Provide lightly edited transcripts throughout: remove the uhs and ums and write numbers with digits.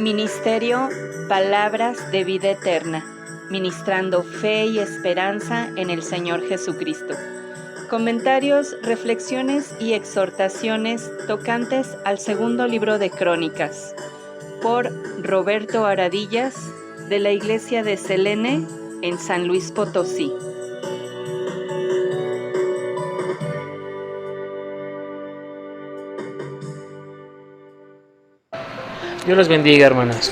Ministerio Palabras de Vida Eterna, ministrando fe y esperanza en el Señor Jesucristo. Comentarios, reflexiones y exhortaciones tocantes al segundo libro de Crónicas, por Roberto Aradillas, de la Iglesia de Selene, en San Luis Potosí. Dios les bendiga, hermanas.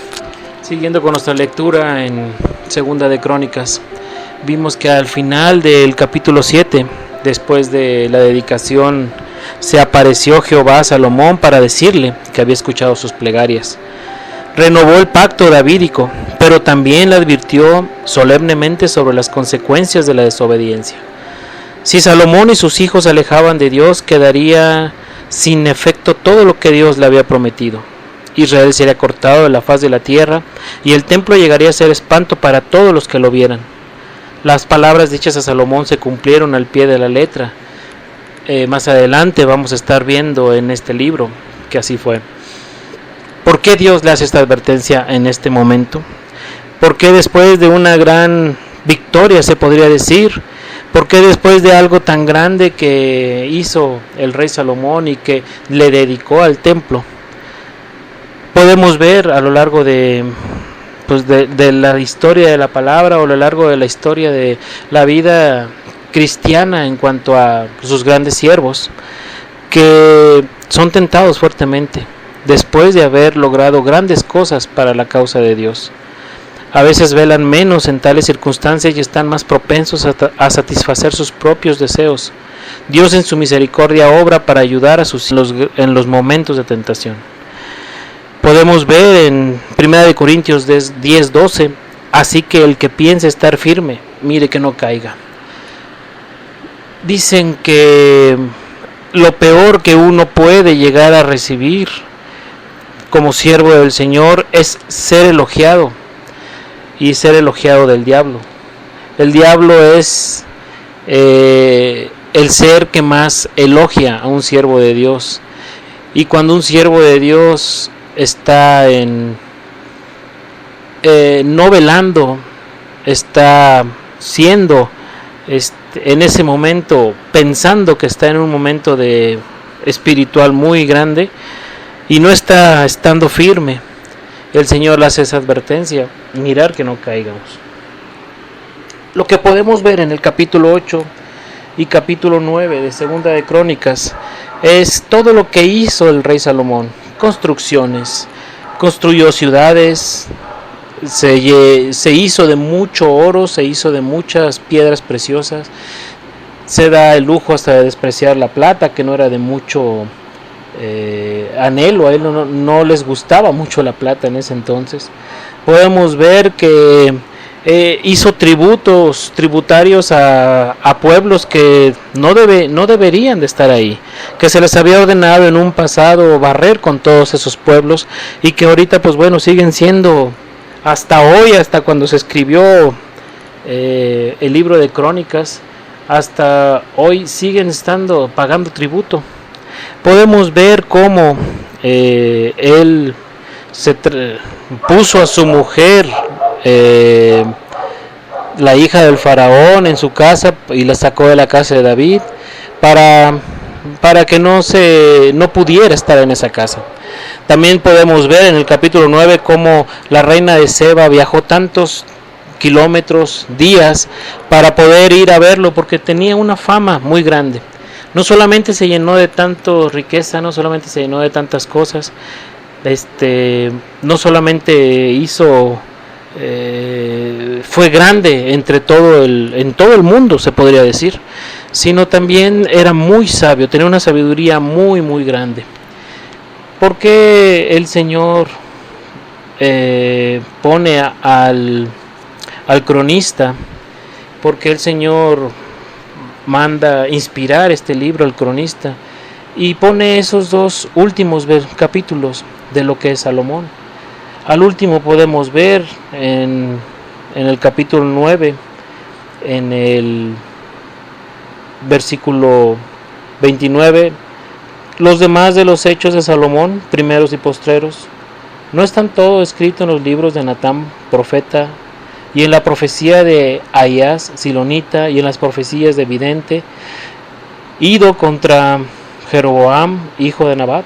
Siguiendo con nuestra lectura en Segunda de Crónicas, vimos que al final del capítulo 7, después de la dedicación, se apareció Jehová a Salomón para decirle que había escuchado sus plegarias. Renovó el pacto davídico, pero también le advirtió solemnemente sobre las consecuencias de la desobediencia. Si Salomón y sus hijos se alejaban de Dios, quedaría sin efecto todo lo que Dios le había prometido. Israel sería cortado de la faz de la tierra y el templo llegaría a ser espanto para todos los que lo vieran. Las palabras dichas a Salomón se cumplieron al pie de la letra. Más adelante vamos a estar viendo en este libro que así fue. ¿Por qué Dios le hace esta advertencia en este momento? ¿Por qué después de una gran victoria, se podría decir? ¿Por qué después de algo tan grande que hizo el rey Salomón y que le dedicó al templo? Podemos ver a lo largo de la historia de la palabra o a lo largo de la historia de la vida cristiana en cuanto a sus grandes siervos, que son tentados fuertemente después de haber logrado grandes cosas para la causa de Dios. A veces velan menos en tales circunstancias y están más propensos a satisfacer sus propios deseos. Dios en su misericordia obra para ayudar a sus hijos en los momentos de tentación. Podemos ver en 1 Corintios 10:12, así que el que piense estar firme, mire que no caiga. Dicen que lo peor que uno puede llegar a recibir como siervo del Señor es ser elogiado, y ser elogiado del diablo. El diablo es el ser que más elogia a un siervo de Dios, y cuando un siervo de Dios está no velando, está siendo en ese momento, pensando que está en un momento de espiritual muy grande y no está estando firme, el Señor le hace esa advertencia: mirar que no caigamos. Lo que podemos ver en el capítulo 8 y capítulo 9 de Segunda de Crónicas es todo lo que hizo el rey Salomón. Construcciones, construyó ciudades, se hizo de mucho oro, se hizo de muchas piedras preciosas, se da el lujo hasta de despreciar la plata, que no era de mucho anhelo, a él no les gustaba mucho la plata en ese entonces. Podemos ver que hizo tributarios a pueblos que no deberían de estar ahí, que se les había ordenado en un pasado barrer con todos esos pueblos y que ahorita siguen siendo, hasta hoy, hasta cuando se escribió el libro de Crónicas, hasta hoy siguen pagando tributo. Podemos ver cómo él puso a su mujer, la hija del faraón, en su casa y la sacó de la casa de David para que no pudiera estar en esa casa. También podemos ver en el capítulo 9 cómo la reina de Seba viajó tantos kilómetros, días, para poder ir a verlo, porque tenía una fama muy grande. No solamente se llenó de tanta riqueza, no solamente se llenó de tantas cosas, no solamente fue grande en todo el mundo, se podría decir, sino también era muy sabio, tenía una sabiduría muy muy grande. ¿Por qué el Señor pone al cronista? Porque el Señor manda inspirar este libro al cronista y pone esos dos últimos capítulos de lo que es Salomón. Al último podemos ver en el capítulo 9, en el versículo 29, los demás de los hechos de Salomón, primeros y postreros, ¿No están todo escrito en los libros de Natán, profeta, y en la profecía de Ahías, silonita, y en las profecías de Vidente, ido contra Jeroboam, hijo de Nabat?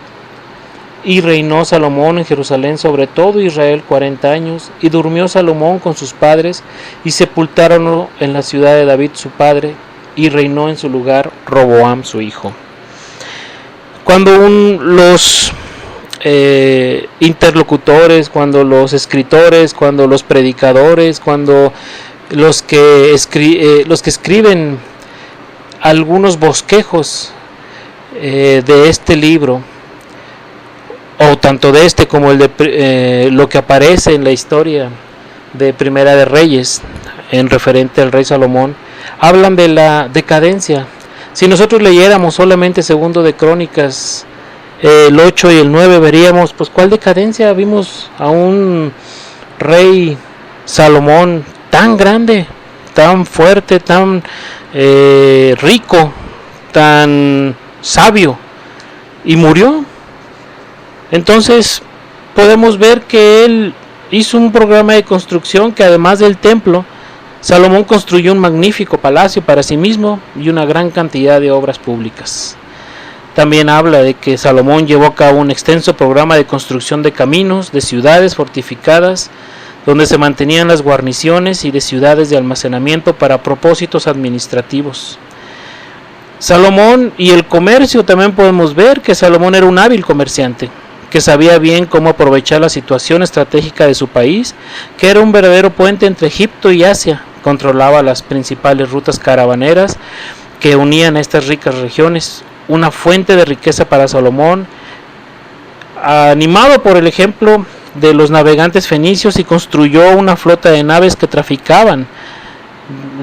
Y reinó Salomón en Jerusalén sobre todo Israel 40 años, y durmió Salomón con sus padres, y sepultáronlo en la ciudad de David su padre, y reinó en su lugar Roboam su hijo. Cuando los interlocutores, cuando los escritores, cuando los predicadores, cuando los que escriben algunos bosquejos de este libro, o tanto de este como el de lo que aparece en la historia de Primera de Reyes en referente al rey Salomón, hablan de la decadencia. Si nosotros leyéramos solamente Segundo de Crónicas, el 8 y el 9, veríamos pues cuál decadencia. Vimos a un rey Salomón tan grande, tan fuerte, tan rico, tan sabio, y murió. Entonces podemos ver que él hizo un programa de construcción que, además del templo, Salomón construyó un magnífico palacio para sí mismo y una gran cantidad de obras públicas. También habla de que Salomón llevó a cabo un extenso programa de construcción de caminos, de ciudades fortificadas, donde se mantenían las guarniciones, y de ciudades de almacenamiento para propósitos administrativos. Salomón y el comercio, también podemos ver que Salomón era un hábil comerciante, que sabía bien cómo aprovechar la situación estratégica de su país, que era un verdadero puente entre Egipto y Asia. Controlaba las principales rutas caravaneras que unían a estas ricas regiones, una fuente de riqueza para Salomón, animado por el ejemplo de los navegantes fenicios, y construyó una flota de naves que traficaban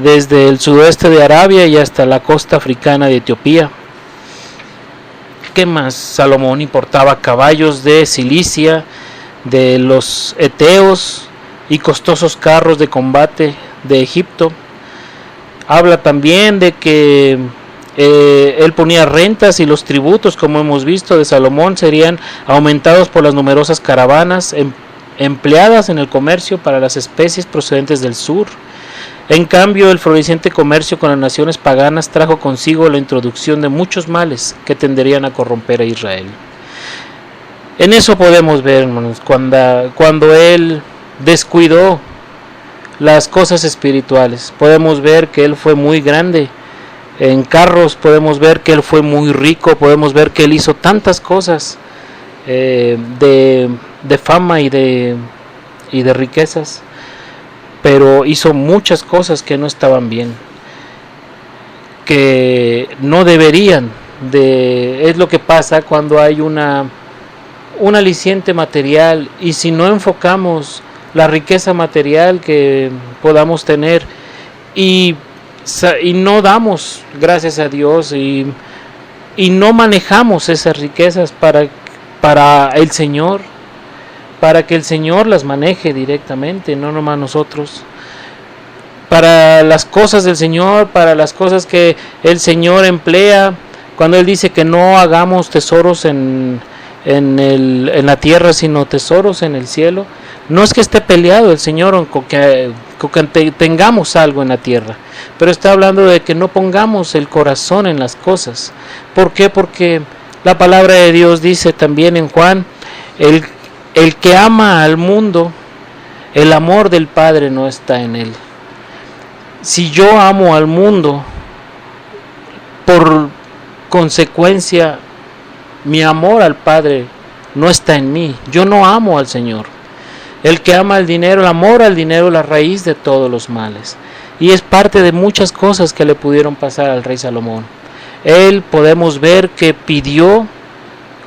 desde el sudoeste de Arabia y hasta la costa africana de Etiopía. ¿Qué más? Salomón importaba caballos de Cilicia, de los eteos, y costosos carros de combate de Egipto. Habla también de que él ponía rentas, y los tributos, como hemos visto, de Salomón serían aumentados por las numerosas caravanas empleadas en el comercio para las especies procedentes del sur. En cambio, el floreciente comercio con las naciones paganas trajo consigo la introducción de muchos males que tenderían a corromper a Israel. En eso podemos ver, hermanos, cuando él descuidó las cosas espirituales. Podemos ver que él fue muy grande en carros, podemos ver que él fue muy rico, podemos ver que él hizo tantas cosas de fama y de riquezas, pero hizo muchas cosas que no estaban bien, que no deberían de. Es lo que pasa cuando hay un aliciente material, y si no enfocamos la riqueza material que podamos tener y no damos gracias a Dios, y no manejamos esas riquezas para el Señor, para que el Señor las maneje directamente, no nomás nosotros, para las cosas del Señor, para las cosas que el Señor emplea. Cuando Él dice que no hagamos tesoros en la tierra, sino tesoros en el cielo, no es que esté peleado el Señor con que tengamos algo en la tierra, pero está hablando de que no pongamos el corazón en las cosas. ¿Por qué? Porque la palabra de Dios dice también en Juan, el que ama al mundo, el amor del Padre no está en él. Si yo amo al mundo, por consecuencia, mi amor al Padre no está en mí. Yo no amo al Señor. El que ama el dinero, el amor al dinero es la raíz de todos los males. Y es parte de muchas cosas que le pudieron pasar al rey Salomón. Él, podemos ver que pidió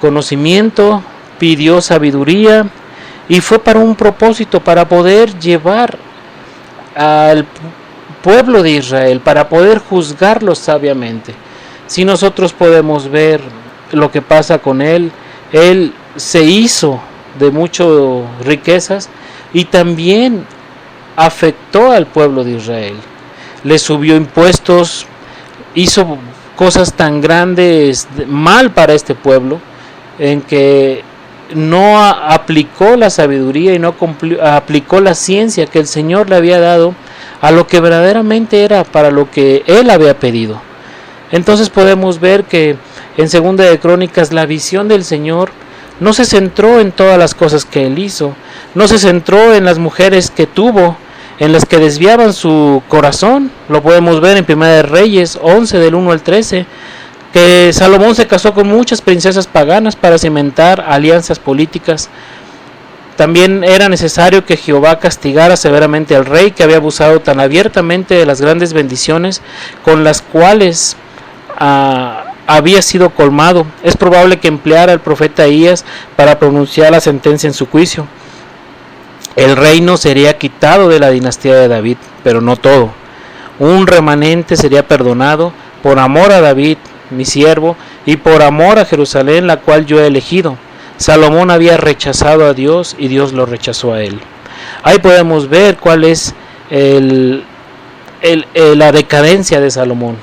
conocimiento, pidió sabiduría, y fue para un propósito, para poder llevar al pueblo de Israel, para poder juzgarlos sabiamente. Si nosotros podemos ver lo que pasa con él se hizo de muchas riquezas, y también afectó al pueblo de Israel. Le subió impuestos, hizo cosas tan grandes mal para este pueblo, en que no aplicó la sabiduría y no aplicó la ciencia que el Señor le había dado a lo que verdaderamente era para lo que él había pedido. Entonces podemos ver que en Segunda de Crónicas la visión del Señor no se centró en todas las cosas que él hizo, no se centró en las mujeres que tuvo, en las que desviaban su corazón. Lo podemos ver en Primera de Reyes 11 del 1 al 13, que Salomón se casó con muchas princesas paganas para cimentar alianzas políticas. También era necesario que Jehová castigara severamente al rey que había abusado tan abiertamente de las grandes bendiciones con las cuales había sido colmado. Es probable que empleara al profeta Ahías para pronunciar la sentencia en su juicio. El reino sería quitado de la dinastía de David, pero no todo. Un remanente sería perdonado por amor a David, mi siervo, y por amor a Jerusalén, la cual yo he elegido. Salomón había rechazado a Dios y Dios lo rechazó a él. Ahí podemos ver cuál es la decadencia de Salomón.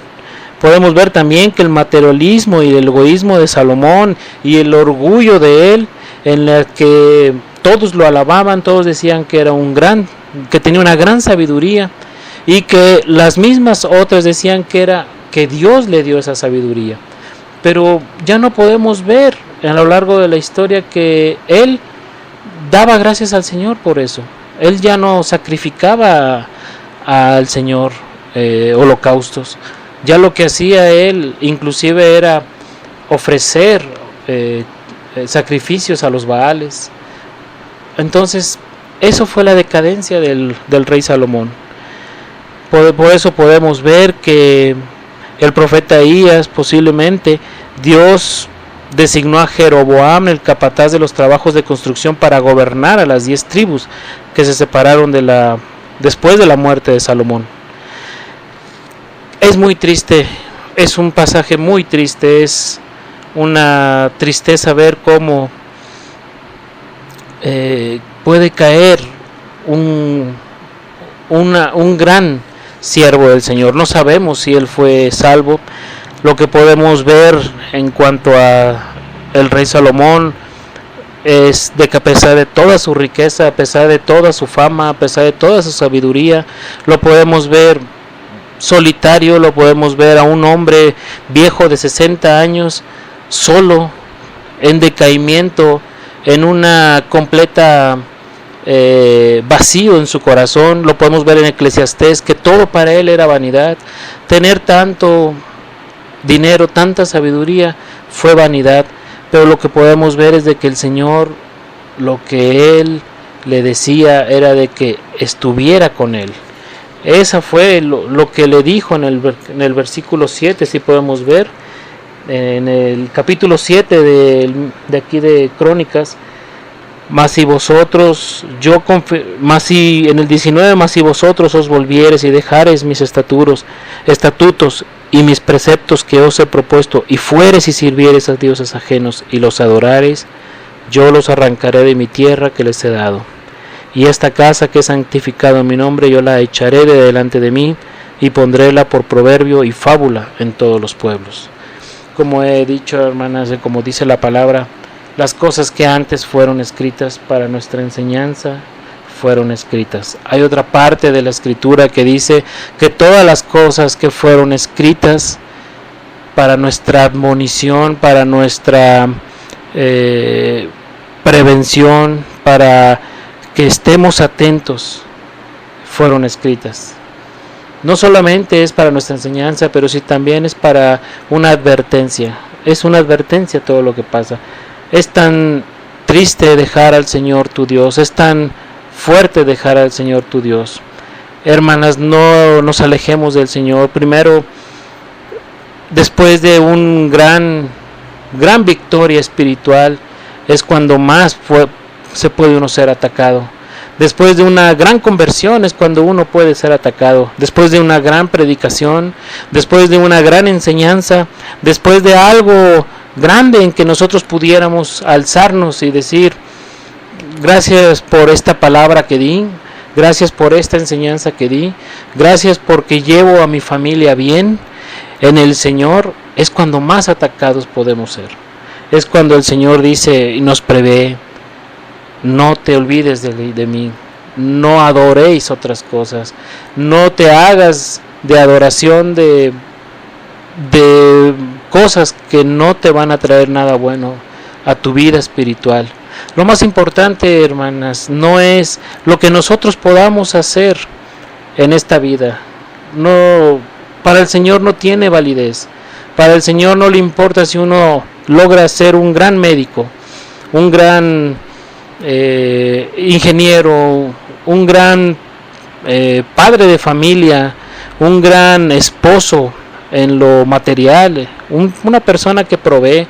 Podemos ver también que el materialismo y el egoísmo de Salomón y el orgullo de él, en el que todos lo alababan, todos decían que era que tenía una gran sabiduría, y que las mismas otras decían que Dios le dio esa sabiduría. Pero ya no podemos ver a lo largo de la historia que él daba gracias al Señor por eso. Él ya no sacrificaba al Señor holocaustos. Ya lo que hacía él inclusive era ofrecer sacrificios a los Baales. Entonces eso fue la decadencia del rey Salomón. Por eso podemos ver que el profeta Ahías, posiblemente Dios designó a Jeroboam, el capataz de los trabajos de construcción, para gobernar a las 10 tribus que se separaron después de la muerte de Salomón. Es muy triste, es un pasaje muy triste, es una tristeza ver cómo puede caer un gran siervo del Señor. No sabemos si él fue salvo. Lo que podemos ver en cuanto a el rey Salomón es de que a pesar de toda su riqueza, a pesar de toda su fama, a pesar de toda su sabiduría, lo podemos ver solitario, lo podemos ver a un hombre viejo de 60 años, solo, en decaimiento, en una completa vacío en su corazón. Lo podemos ver en Eclesiastés, que todo para él era vanidad. Tener tanto dinero, tanta sabiduría, fue vanidad. Pero lo que podemos ver es de que el Señor, lo que él le decía era de que estuviera con él. Esa fue lo que le dijo en el versículo 7, si podemos ver en el capítulo 7 de aquí de Crónicas. Mas si vosotros, en el 19, mas si vosotros os volviereis y dejareis mis estatutos y mis preceptos que os he propuesto, y fuereis y sirviereis a dioses ajenos y los adorareis, yo los arrancaré de mi tierra que les he dado. Y esta casa que he santificado en mi nombre, yo la echaré de delante de mí, y pondréla por proverbio y fábula en todos los pueblos. Como he dicho, hermanas, como dice la palabra, las cosas que antes fueron escritas para nuestra enseñanza fueron escritas. Hay otra parte de la escritura que dice que todas las cosas que fueron escritas para nuestra admonición, para nuestra prevención, para que estemos atentos, fueron escritas. No solamente es para nuestra enseñanza, pero sí también es para una advertencia. Es una advertencia todo lo que pasa. Es tan triste dejar al Señor tu Dios, es tan fuerte dejar al Señor tu Dios. Hermanas, no nos alejemos del Señor. Primero, después de un gran victoria espiritual, es cuando más se puede uno ser atacado. Después de una gran conversión es cuando uno puede ser atacado. Después de una gran predicación, después de una gran enseñanza, después de algo grande en que nosotros pudiéramos alzarnos y decir: gracias por esta palabra que di, gracias por esta enseñanza que di, gracias porque llevo a mi familia bien en el Señor, es cuando más atacados podemos ser. es cuando el Señor dice y nos prevé: no te olvides de mí, no adoréis otras cosas, no te hagas de adoración de cosas que no te van a traer nada bueno a tu vida espiritual. Lo más importante, hermanas, no es lo que nosotros podamos hacer en esta vida. No, para el Señor no tiene validez. Para el Señor no le importa si uno logra ser un gran médico, un gran ingeniero, un gran padre de familia, un gran esposo en lo material, una persona que provee,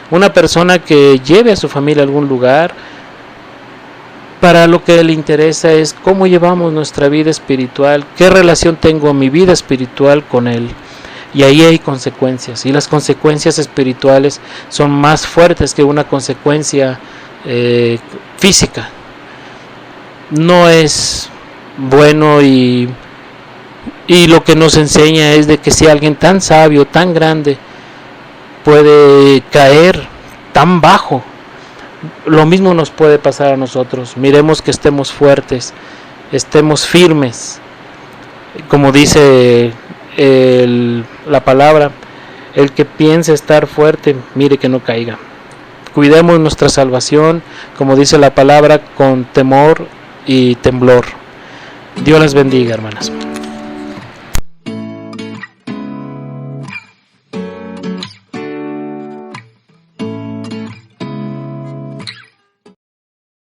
una persona que lleve a su familia a algún lugar. Para lo que le interesa es cómo llevamos nuestra vida espiritual, qué relación tengo mi vida espiritual con Él. Y ahí hay consecuencias, y las consecuencias espirituales son más fuertes que una consecuencia física. No es bueno, y lo que nos enseña es de que si alguien tan sabio, tan grande, puede caer tan bajo, lo mismo nos puede pasar a nosotros. Miremos que estemos fuertes, estemos firmes, como dice la palabra: el que piense estar fuerte, mire que no caiga. Cuidemos nuestra salvación, como dice la palabra, con temor y temblor. Dios las bendiga, hermanas.